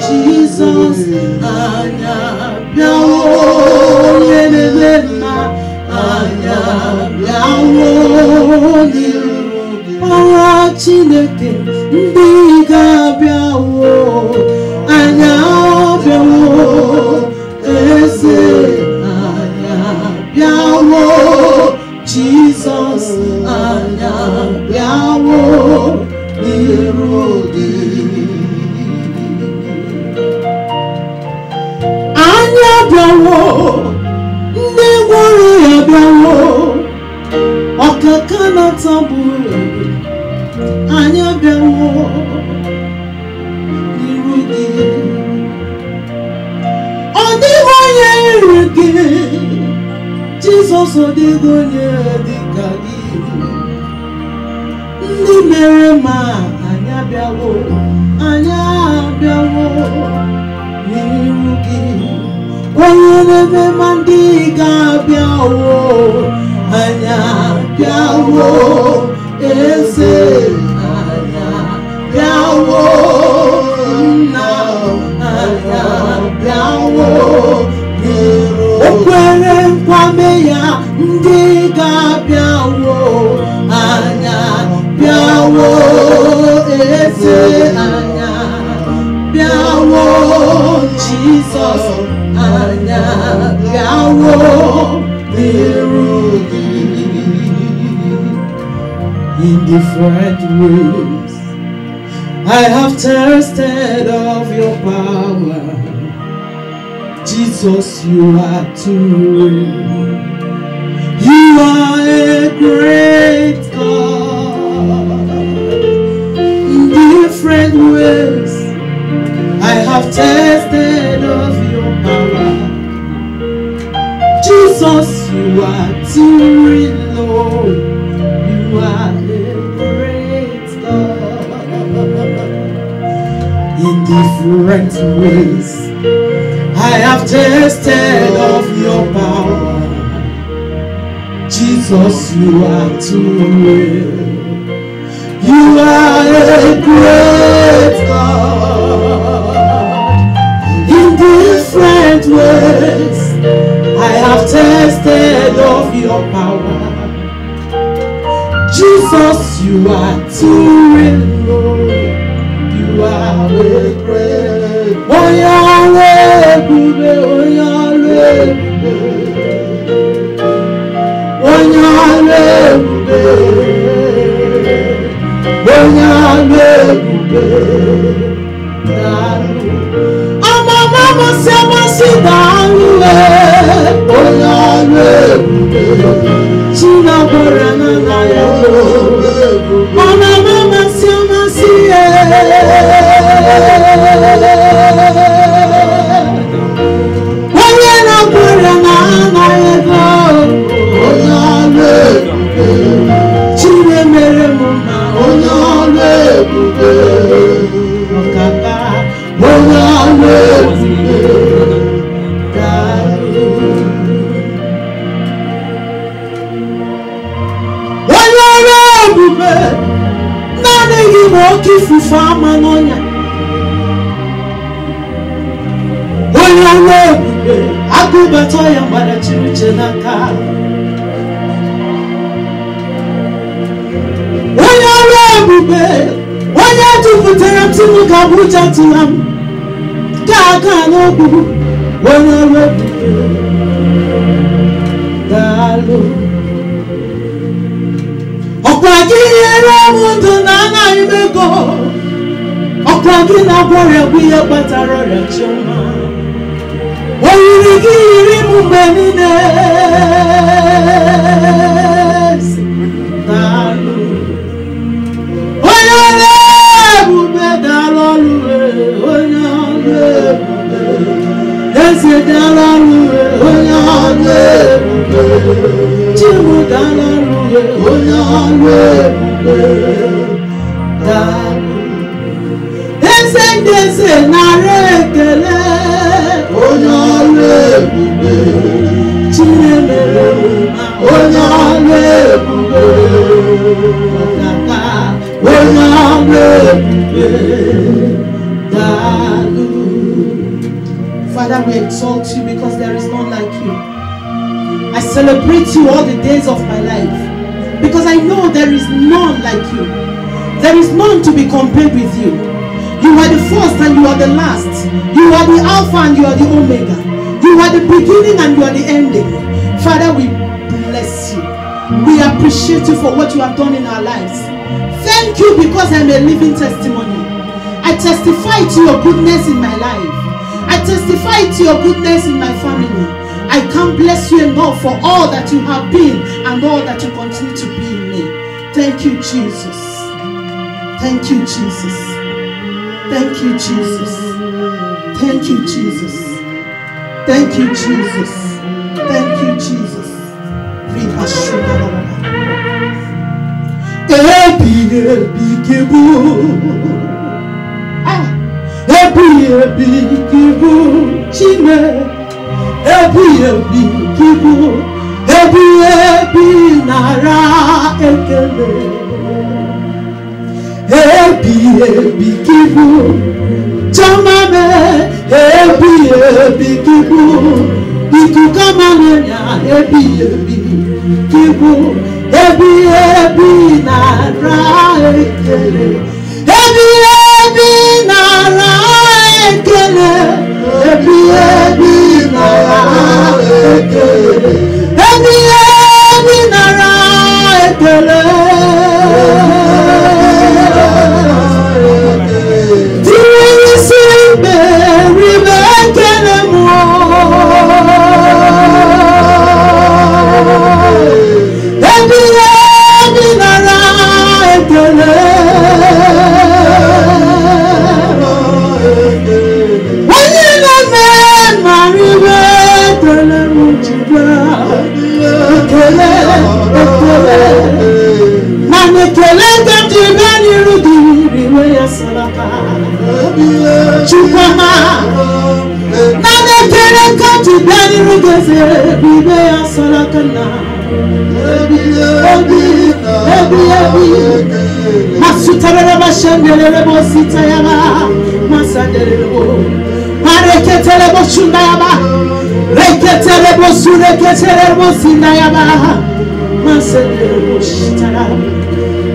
Jesus, anya biawo yenelema anya biawo niru ọwa Chineke ndị ga-abịawo anya biawo eze anya biawo Jesus anya biawo niru dị biawo ndị gwara ya biawo ọkaka na tabu anya biawo n'iru gị ọ dịghị onye iri gị Jizọs ọ dịghị onye dịka gị ndị mere ma anya biawo n'iru gị onye na-eme ma ndị ga-abịawo anya bịawo eze anya bịawo nna anya bịawo o kwere nkwame ya ndị ga-abịawo anya bịawo eze anya bịawo Jesus anya bịawo n'iru gị in different ways. I have tasted of your power. Jesus, you are too real. You are a great God. In different ways, I have tasted of your power. Jesus, you are too real, Lord. You are a great God. In different ways, I have tasted of your power. Jesus, you are too real. You are a great God. In different ways, I have tasted of your power. Jesus, you are too real, Lord. You are a great. Oh, Yahweh, oh, Yahweh, oh, Yahweh, oh, Yahweh, Mama, Sama, Sidalu, oh, Yahweh, China, Borana, Mama, Sama, Sia, Wanyana, Borana, oh, Yahweh, China, Meremuna, oh, Yahweh, Okaka, oh, Yahweh, nane yibo kifufa manonya onya webube akubato ya mbara chiruche naka onya webube onya tufutere mtimu kabuja tunam kaka n'obu onya webube dalo ọkwagi yere mundu na anaghị mego ọkwagi na gwọrịa bụ ihe kpatara ọrịa chioma oyiri gị yiri m mgbe niile daalụ onye ọrụ ebube daalụ ọrụ onye ọrụ ebube eze daalụ ọrụ onye ọrụ ebube chimu daalụ ọrụ onye ọrụ ebube daalụ eze ndị eze nara ekele onye ọrụ ebube chinemere onye ọrụ ebube Father, we exalt you because there is none like you. I celebrate you all the days of my life because I know there is none like you. There is none to be compared with you. You are the first and you are the last. You are the Alpha and you are the Omega. You are the beginning and you are the ending. Father, we bless you. We appreciate you for what you have done in our lives. Thank you because I'm a living testimony. I testify to your goodness in my life. I testify to your goodness in my family. I can't bless you enough for all that you have been and all that you continue to be in me. Thank you, Jesus. Thank you, Jesus. Thank you, Jesus. Thank you, Jesus. Thank you, Jesus. Thank you, Jesus.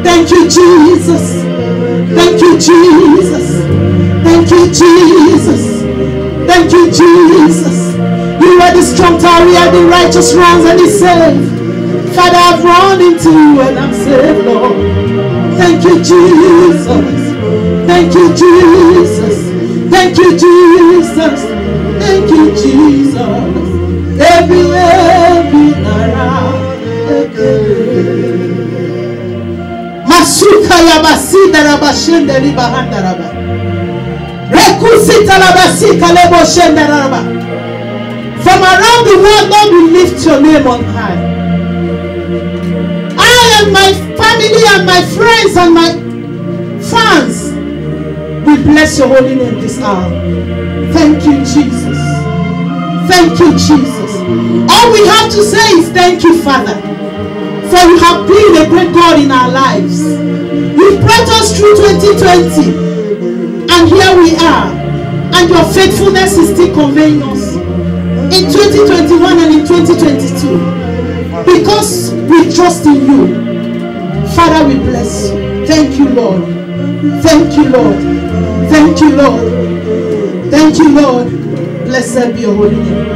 Thank you, Jesus. Thank you, Jesus. Thank you, Jesus. Thank you, Jesus. You are the strong tower where the righteous runs and is saved. Father, I've run into you and I'm saved, Lord. Thank you, Jesus. Thank you, Jesus. Thank you, Jesus. Thank you, Jesus. Every nara. Masuka ya basida rabashende ribahanda raba. Rekusita labasika lebo shende raba. From around the world, Lord, we lift your name on high. I and my family and my friends and my fans, we bless your holy name this hour. Thank you, Jesus. Thank you, Jesus. All we have to say is thank you, Father, for you have been a great God in our lives. You brought us through 2020, and here we are, and your faithfulness is still conveying us in 2021 and in 2022, because we trust in you. Father, we bless you. Thank you, Lord. Thank you, Lord. Thank you, Lord. Thank you, Lord. Blessed be your holy name.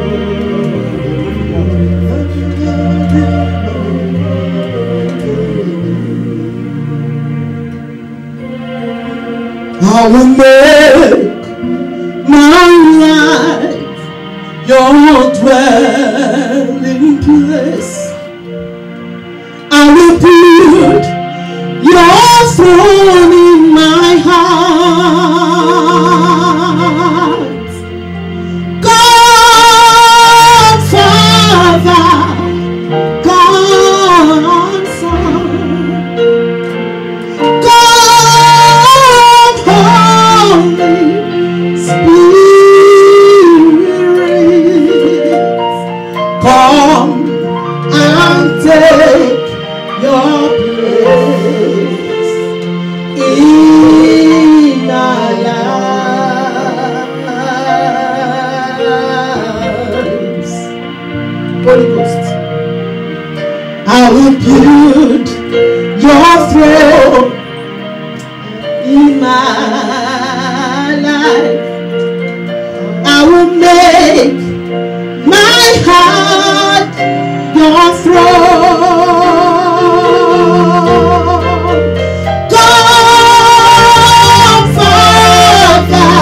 I will make my life your dwelling place. I will build your throne in my heart. God Father, God Son, God Holy Spirit, come and take your place Holy Ghost. I will build your throne in my life. I will make my heart your throne. Come, Father,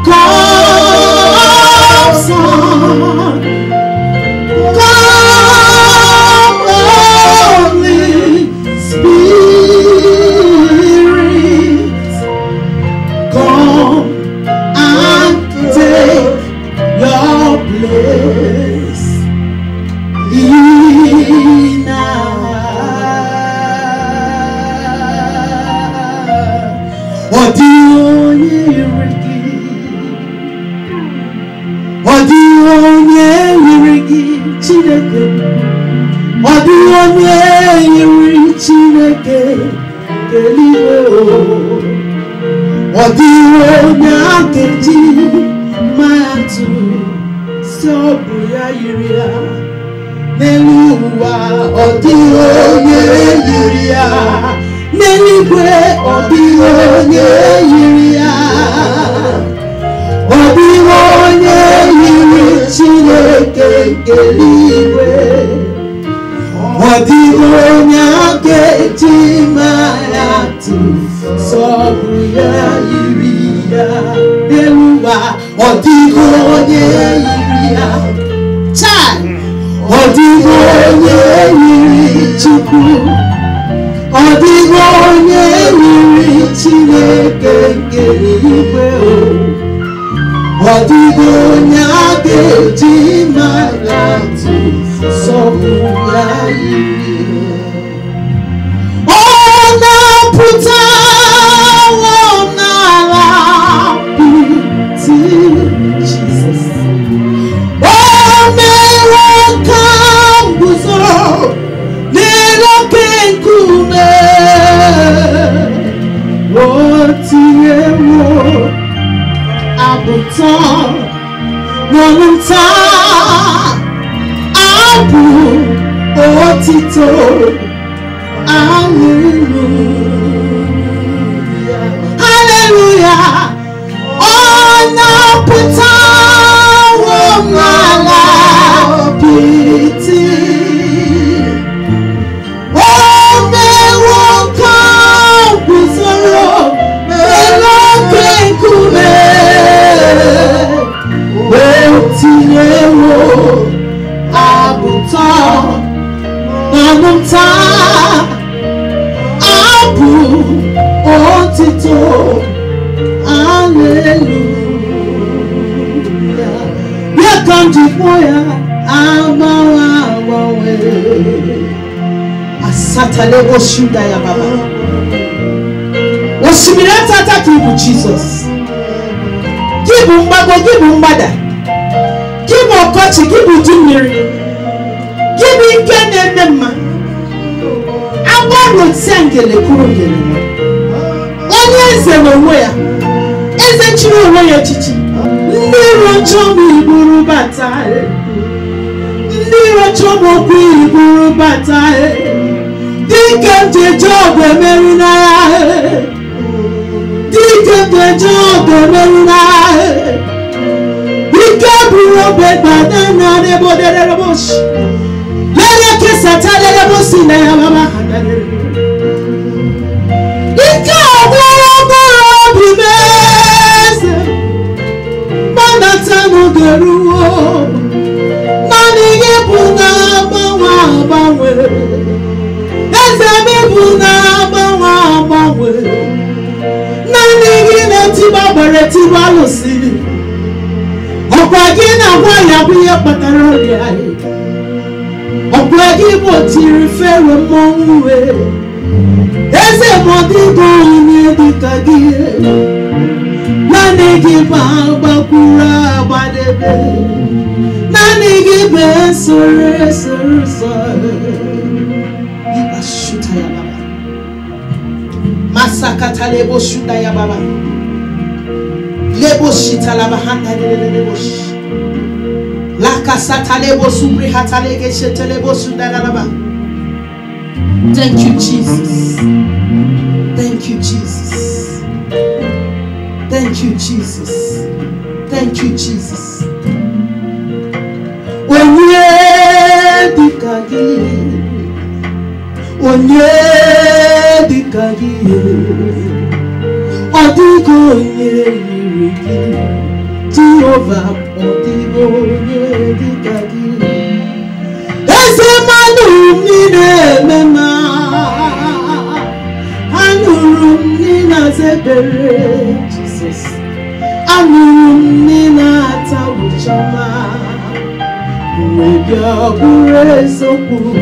come, Son, come, Holy Spirit, come and take your place in our Chineke, onye yiri Chineke keliwe o, ọ dịghị onye akeji mmadụ si ọ bụ ya yiri ya n'elu ụwa, ọ dịghị onye yiri ya n'eluigwe, ọ dịghị onye yiri ya, ọ dịghị onye yiri Chineke keliwe, ọ dịghị onye akeji mmadụ si ọ bụ ya yiri ya n'elu ụwa, ọ dịghị onye yiri ya. Chai! Ọ dịghị onye yiri Chukwu, ọ dịghị onye yiri Chineke nke eluigwe o, ọ dịghị onye a ga-eji mara atụ sọpụrụ ya yiri ya. Ọ na-apụta n'ala apịtị Jizọs, o mere ka m guzoro n'elu oke nkume, o tinyewo abụtọ n'ọnụ nta abụ otito. Hallelujah, hallelujah. Ọ na-apụta n'ala apịtị, o mewo ka m guzoro n'elu oke nkume, o tinyewo abụtọ n'ọnụ nta abụ otito. Hallelujah. Bịa ka m jikwa ya agbanwe agbanwe. Asatalebo shuda ya baba. Osimiri atata ka ibu Jizọs. Gị bụ mgbago, gị bụ mgbada, gị bụ ọkọchị, gị bụ udu mmiri, gị bụ ike na-eme mma. Agbarụ ngele kwuru ngele, onye eze n'onwe ya, eze chiri onwe ya echichi. Ndị iro chọrọ iburu bata, ndị iro chọrọ okwu iburu bata, dike m ji eje ọgụ emeri n'agha, dike m ji eje ọgụ emeri n'agha, dike buru obe gbada na n'ebodere boshi, lere kesa talere bosi na ya baba. Dike ọgbara ọgbara obi meze, manata n'ogeruo, naanị gị bụ na-agbanwe agbanwe, eze m bụ na-agbanwe agbanwe, naanị gị na-etiba gbara etiba alụsị, ọkwa gị na-agwa ya bụ ihe kpatara ọrịa anyị, ọkwa gị bụ otiri fero mmọnwụ wee, eze m ọdịgo onye dịka gị, naanị gị bụ agbakwuru agbadebe, naanị gị bụ esoro esoro sọrọ. Ịba shuta ya baba, masakata lebo shuta ya baba, lebo shita la bahanda lebo shi, la Thank you, Jesus. Thank you, Jesus. Thank you, Jesus. Thank you, Jesus. Onye dikagi, onye dikagi, odigo onye yirigi, Jehovah odigo onye dikagi. Eze manu nine mema, anurum nina zebere, Jesus. Anurum nina tawuchama. Maybe I'll be so cool.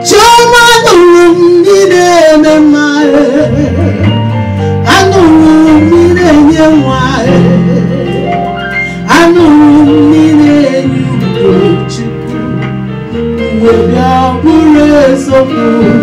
Choma no room in my I know room in any way. I know room in any maybe I'll be so cool.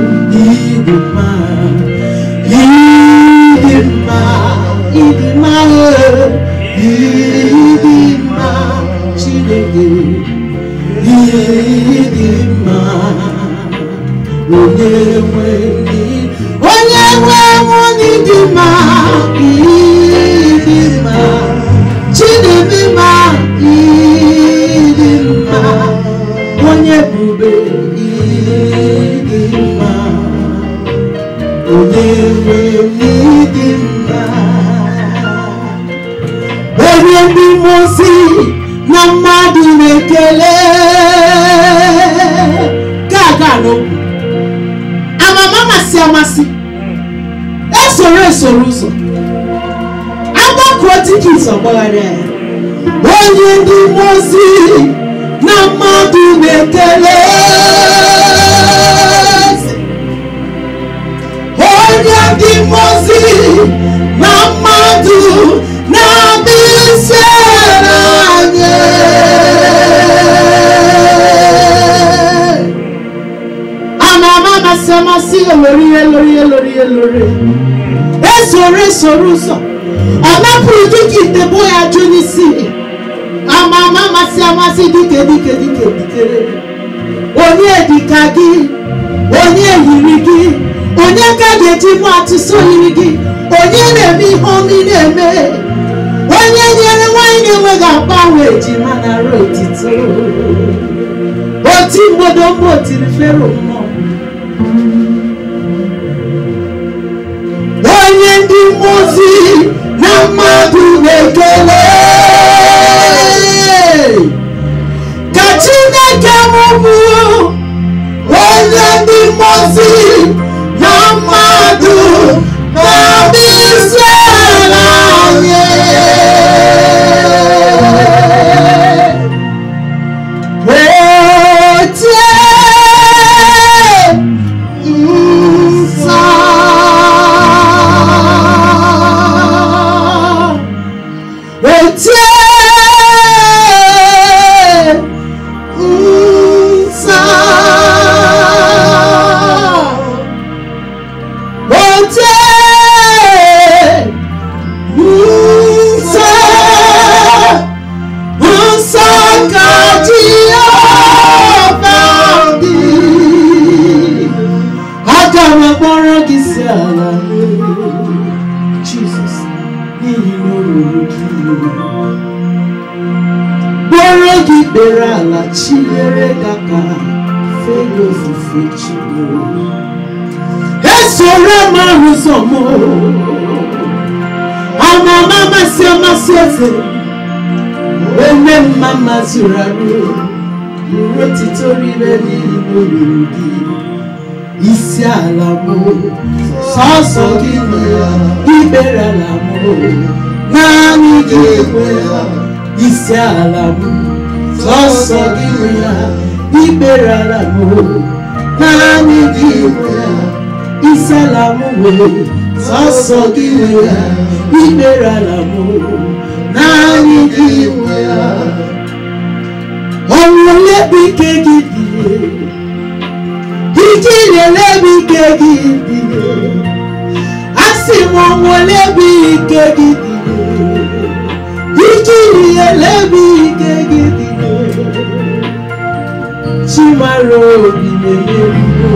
Chimaro Bimeriwo,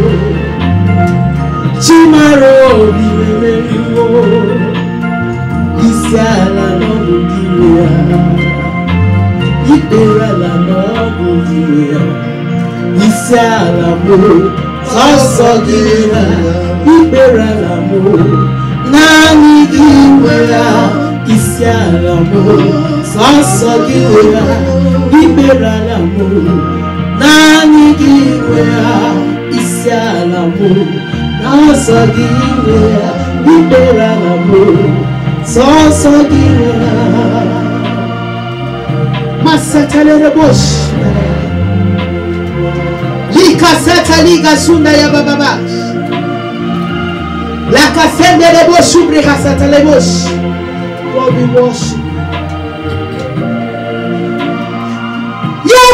Chimaro Bimeriwo, Isiala no Bugiwea, Iberala no Bugiwea, Isiala mo, Sasagiwea, Iberala mo, Nani Giwea, Isiala mo, Sasagiwea, Iberala mo, Nani Giwea, Isiala mo, Sasagiwea, Iberala mo, Sasagiwea. Masatale bosh, Lika seta liga sunda ya baba. La kasende le bosh ubri kasatale bosh. Lord, we worship.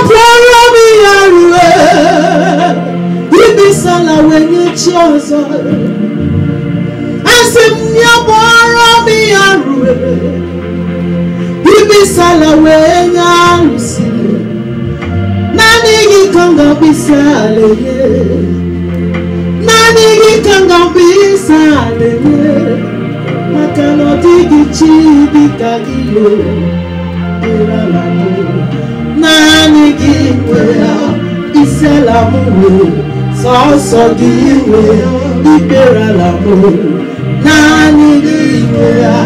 Promi arue, ibisala wenye chozo. Asim ya promi arue, ibisala wenye alusi. Nani gikanga bisale ye, nani gikanga bisale ye. Makano digi chibi kagiyo, iralamu. Nani giwea, Isialamu, Sasagiwea, Iberalamu. Nani giwea,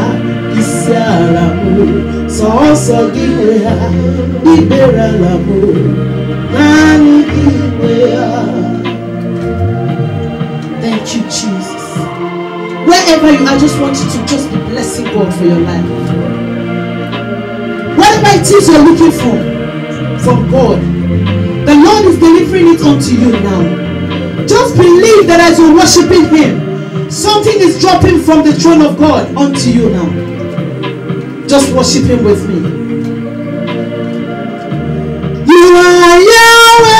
Isialamu, Sasagiwea, Iberalamu. Nani giwea. Thank you, Jesus. Wherever you are, I just want you to just be blessing God for your life. Whatever it is you're looking for from God, the Lord is delivering it unto you now. Just believe that as you're worshiping Him, something is dropping from the throne of God unto you now. Just worship Him with me. You are Yahweh,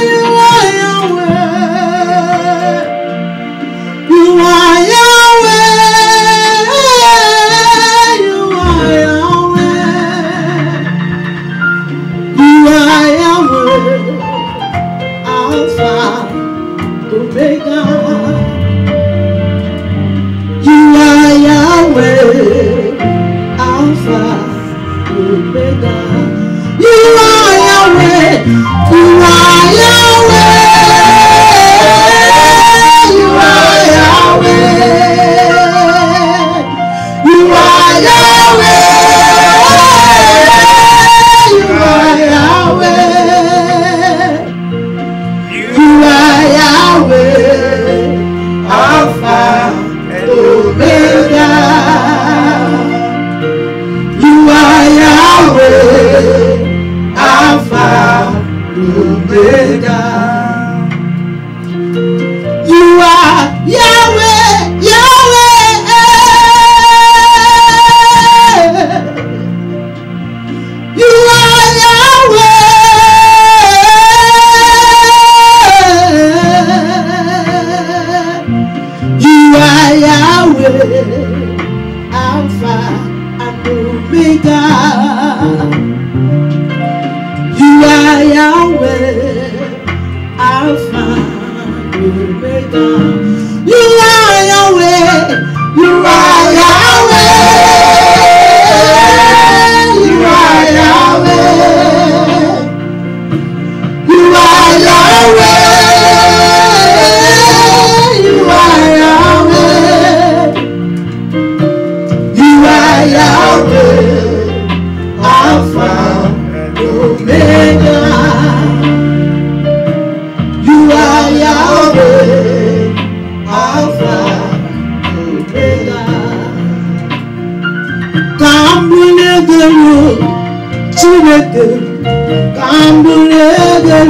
you are Yahweh, you are Yahweh, you are Yahweh, you are Yahweh, Alpha, Omega. You are Yahweh, Alpha, Omega. You are Yahweh, you are Yahweh, you are Yahweh, you are Yahweh, you are Yahweh, you are Yahweh, Alpha and Omega. You are Yahweh, Alpha, Omega. You are Yahweh, Yahweh. You are Yahweh. You are Yahweh, Alpha and Omega. You are Yahweh, Alpha and Omega. You are Yahweh, you are Yahweh, you are Yahweh, you are Yahweh, you are Yahweh, you are Yahweh, Alpha and Omega. You are Yahweh, Alpha and Omega. Kambulegu, Chineke, Kambulegu,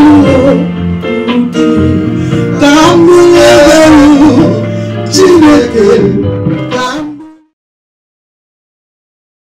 Kambulegu, Chineke,